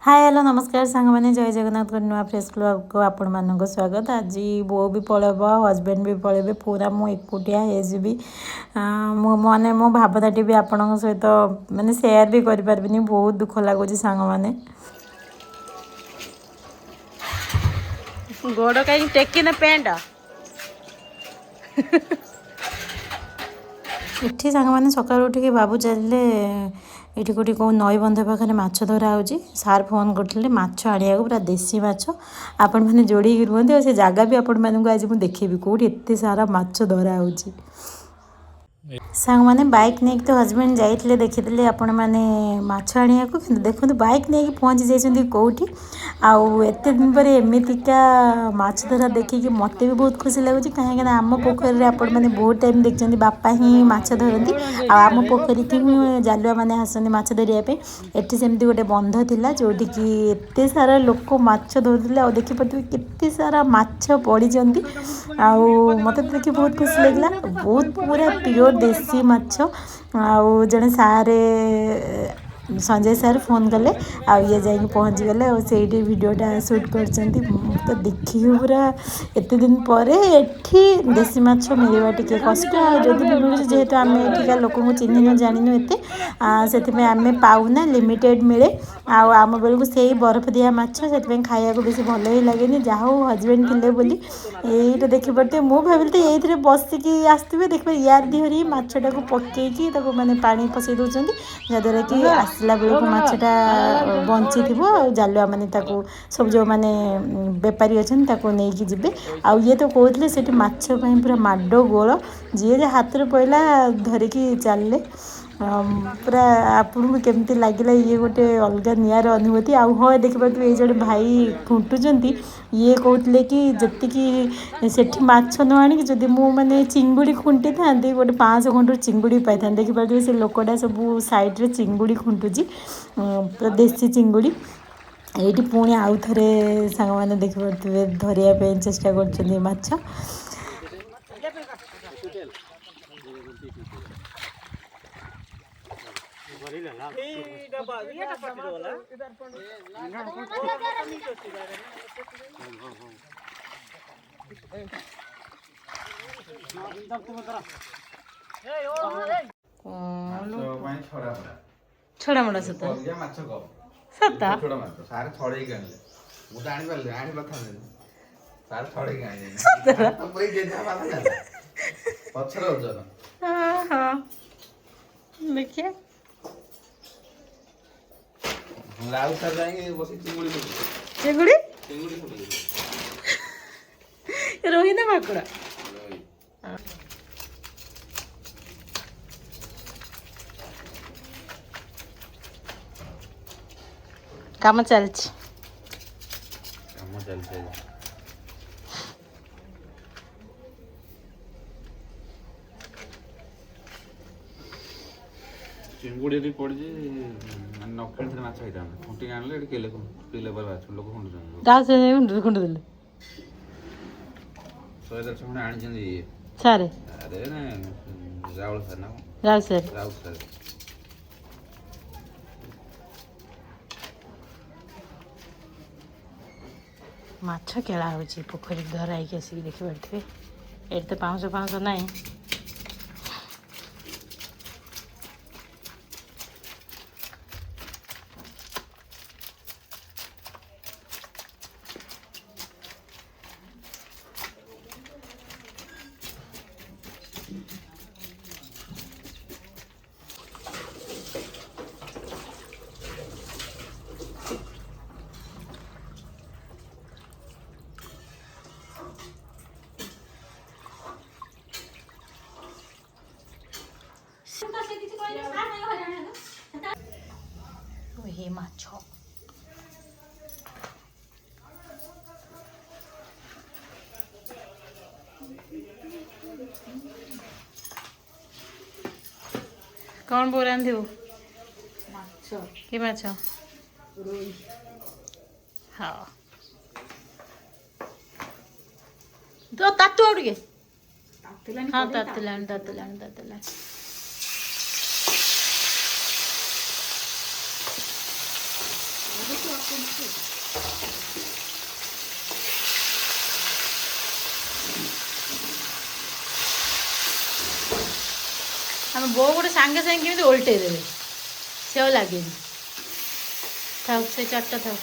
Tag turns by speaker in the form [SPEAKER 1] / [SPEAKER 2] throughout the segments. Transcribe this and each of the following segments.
[SPEAKER 1] Hi hello नमस्कार सांग मैंने जय जगन्नाथ नुआ फ्रेश ब्लॉग को आपण मानक स्वागत। आज बो भी पलैब हजबैंड भी पलैबे पूरा मु एकुटिया होजी माने मो भावनाटी भी आपण सहित माने सेयार भी करें बहुत दुख लगुच सांग मैंने गोड़ कहीं टेकिन पेंट इठी सांग मैंने सकाल उठिक बाबू चलिए ये कौटी कौ नई बंध पाखे माछ धरा हो सार फोन करते माछ आने पूरा देसी माछ आपण मैंने जोड़ी रुहते से जगह भी आपण मानक आज मुझे देखेबी कौटी एत सारा माछ धरा हो सांग मैंने बाइक नहीं तो हजबैंड जाइए देखी आपण मैंने माछ आने को देखो बाइक नहीं पहुँची जाइए कौटी आते दिन पर एमतीका माछ धरा देखिए मत भी बहुत खुशी लगुच कहीं आम पोखर में आपण मैंने बहुत टाइम देखते बापा ही माछ धरती आम पोखरी की जालुआ मैंने आसती माछ धरने एटी सेमती गोटे बंध थिला जोटि कि एत सारा लोक माछ धरुले देखिपे केते सारा माछ पड़ी मत देखिए बहुत खुशी लगला बहुत पूरा प्योर देसी माछ आउ जड़े सारे संजय सर फोन कले ये जाकि पहुँची गले से भिडटा सुट कर तो देखिए पूरा एत दिन पर एठी देसी माछ मिलवा टी कष्ट जदि भी मिलूँ जेहेतु आम एठिका लोक चिन्ह न जान एत से आम पाऊना लिमिटेड मिले आम बेलू से बरफ दिया माछ से खाया बेस भल ही लगे जहाँ हजबैंड थे बोली ये देखिपे मुझे भाविली ये बसिकी आसवे देखिए यार दिहरी मछटा को पकईकी मैंने पानी पसई दौरान जहाँद्वारा कि आसला बेलू मछटा बंची थी जालुआ मैंने सब जो मैंने बेपारी अच्छा नहीं जी आउ ये तो कहते से पूरा माड गोल जी हाथ में पड़ा धरिकी चलले पूरा आपन को केमती लगे ये गोटे अलग नियार अनुभूति हाँ देखिए ये जो भाई खुंटुंट ये कहते कि जी से माछ न आनी जदि मुझे चिंगुड़ी खुंटी था गोटे 500 खंड चिंगुड़ी पाई था देखिए से लोकटा सब साइड्रे चिंगुड़ी खुंटुची पूरा देसी चिंगुड़ी ये पुणी आउ थे सांग मैंने देखिपे धरिया चेष्टा कर माछ छड़ा मुड़ा सता सता छोड़ा मार सारे छड़े के आनले मु तो आनी पाले आनी बथा दे सारे छड़े के आनी सता तो पूरी जे जा बात ना पछर ओजन हां हां देखिए लाल सर जाएंगे बसी चिंगुड़ी रोहित माकड़ा काम चलछि चिंगुड़ी री पड़ जे नखल से माछ खाइता खुंटी आनले एडी केले पीले पर बाछ लोक खुंडुछन दा से खुंड देले 100 खंड आनी जंदी सारे अरे ना राहुल सर माछ केला हो पोखरी धराई आसिक देखिपे ये तो पाँच ना हे माछ कौन बोल रहे थे कि माछ हाँ तो तातु आउट के हाँ तातुलान ଆମ ବୋଉ ଗୋଟେ ସାଙ୍ଗେ ସାଙ୍ଗେ କେମିତି ଓଲଟେଇ ଦେବେ ସେ ଆଉ ଲାଗେନି। ଥାଉ ସେ ଚାରିଟା ଥାଉ।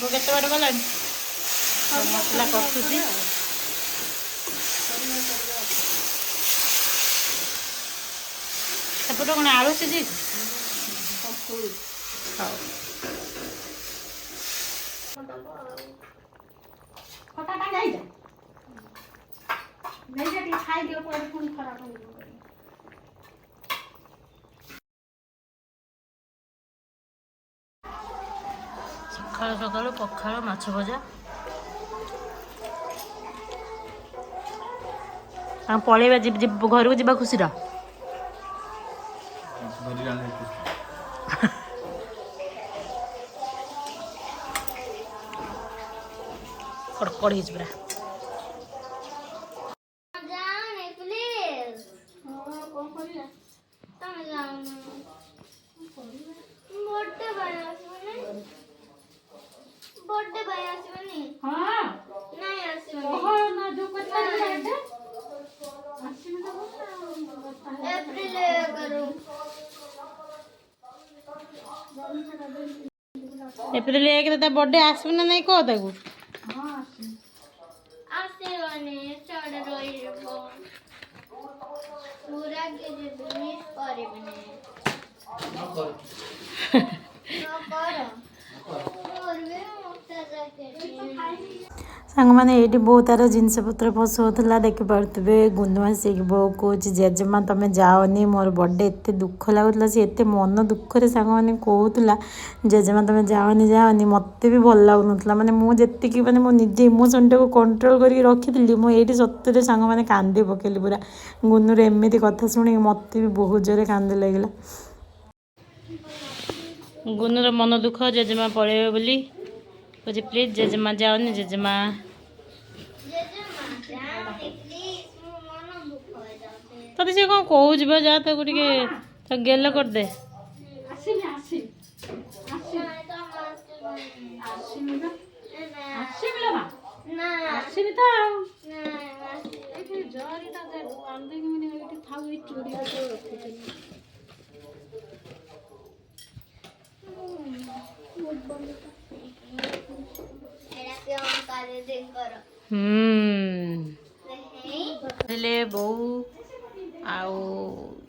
[SPEAKER 1] वो केते बार गलानी मसला कषुची सेपटे कौन आलू सीझी खटाटा नहीं जा नहीं जा खाई दियो पुणी खराब हो सकाल सकाल पखाल माछ भजा पलैबा घर को जा खुशी कड़कड़ हो पूरा एप्रिल 1 रे बर्थडे आसबे ना नहीं कह ताकू सांग मैंने ये बहुत तार जिनपतर फसाऊला देखिपे गुनु आसिक बो कौच जेजेमा तुम जाओनी मोर बर्थडे एत दुख लगुला सी एत मन दुख रे सांग मैंने कहूला जेजेमा तुम जाओनी जाओनी मत भी भल लगुन माने मुझे माने मो निजे इमोशन टाक कंट्रोल करके रखी मुझे सतरे सांग मैंने कांदी पकेली पूरा गुनुर एमती कथा शुणी मत भी बहुत जोरे कांदी लगे गुनुर मन दुख जेजेमा पलैबे बोली कहे प्लीज जेजेमा जाओनी जेजेमा तब से कौन कह जा तो गेल कर दे बो आउ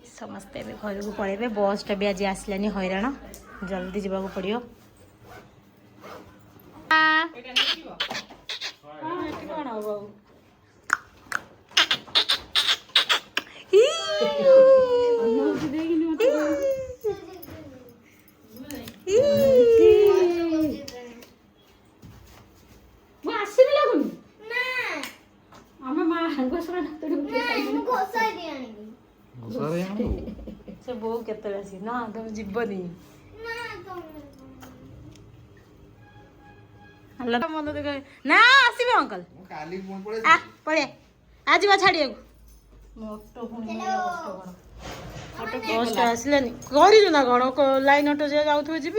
[SPEAKER 1] समस्ते घर को पलैबे बसटा भी आज आसलानी हैरान जल्दी जावाक पड़ो से बो केते ना तुम जीवनी मन देख ना आसबे अंकल पड़े आज छाड़िया बस आसलानी कर ना कौन लाइन अटो जाऊ जी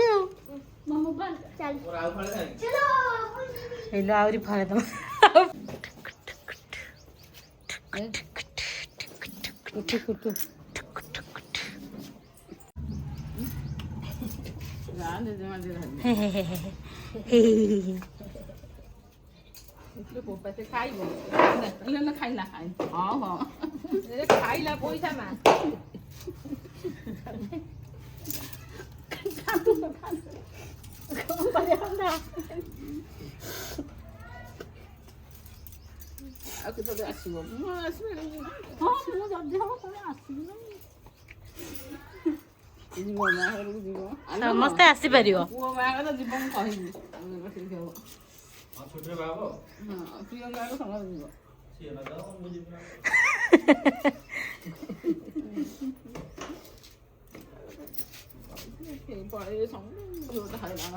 [SPEAKER 1] आहरी फाड़े तुम खाइला पैसा समस्ते आसीपर
[SPEAKER 2] पड़े सब जोटा हैरान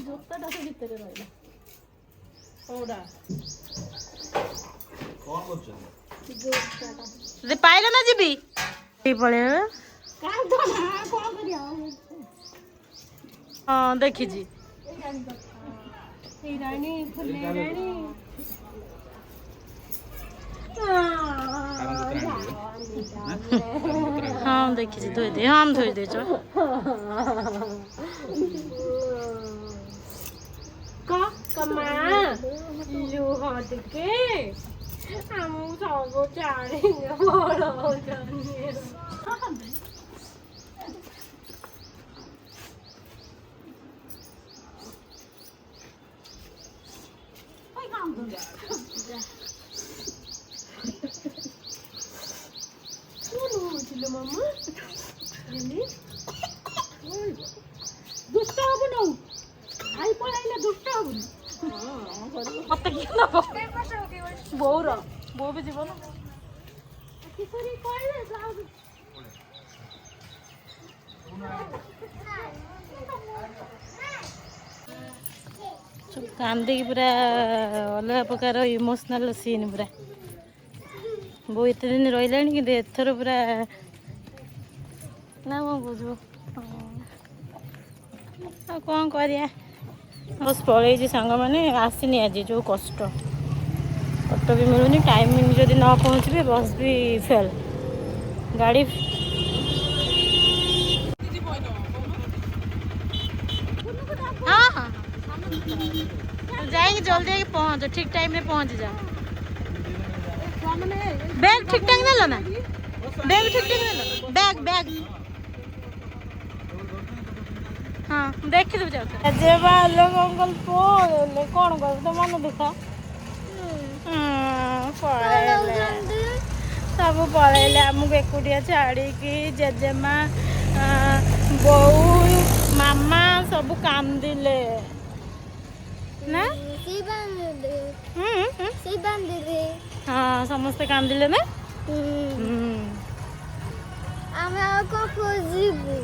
[SPEAKER 2] जोताटा से भितर रहा ओडा
[SPEAKER 3] कौन करछन
[SPEAKER 1] रे पाइलो ना जीबी पळे
[SPEAKER 2] काम तो ना कोन करिया
[SPEAKER 1] हां देखि जी
[SPEAKER 2] ए रानी फुले रानी
[SPEAKER 1] हाँ देखिए धोई दे हम धोई दे चो
[SPEAKER 2] का कमा लुहट के हम सब चारे बड़ हो जाने ओए काम दो ছিল মাম্মা দিদি ওই দুষ্ট হব না ভাই পড়াইলে দুষ্ট হব
[SPEAKER 1] মতে কি না বউর বউ বি জীবন
[SPEAKER 2] কিশোরী কইলে যাও
[SPEAKER 1] कांदी पूरा अलग प्रकार इमोशनल सीन पूरा बो एत दिन रहा कि एथर पूरा ना कौन बुझु कौन कर बस पलि सांग मैंने आसनी आज जो कष्ट ऑटो भी मिलूनी टाइम जदि न पहुँचे बस भी फेल गाड़ी हाँ हाँ जाएंगे जल्दी आके पहुँच ठीक टाइम में पहुँच जा बैग ठीक ठाक नेल ना बैग ठीक ठाक नेल बैग बैग हाँ देखि दे जाओ जे बालो मंगल पोले कोन कर तो मन देखा पळेले सब पळेले हमको एकुटिया छाड़ी की जेजेमा बहू मामा सब कांदिले ना हाँ समस्ते कांदिले ना
[SPEAKER 4] ଆମେ ଆଉ କଣ ଖୋଜିବୁ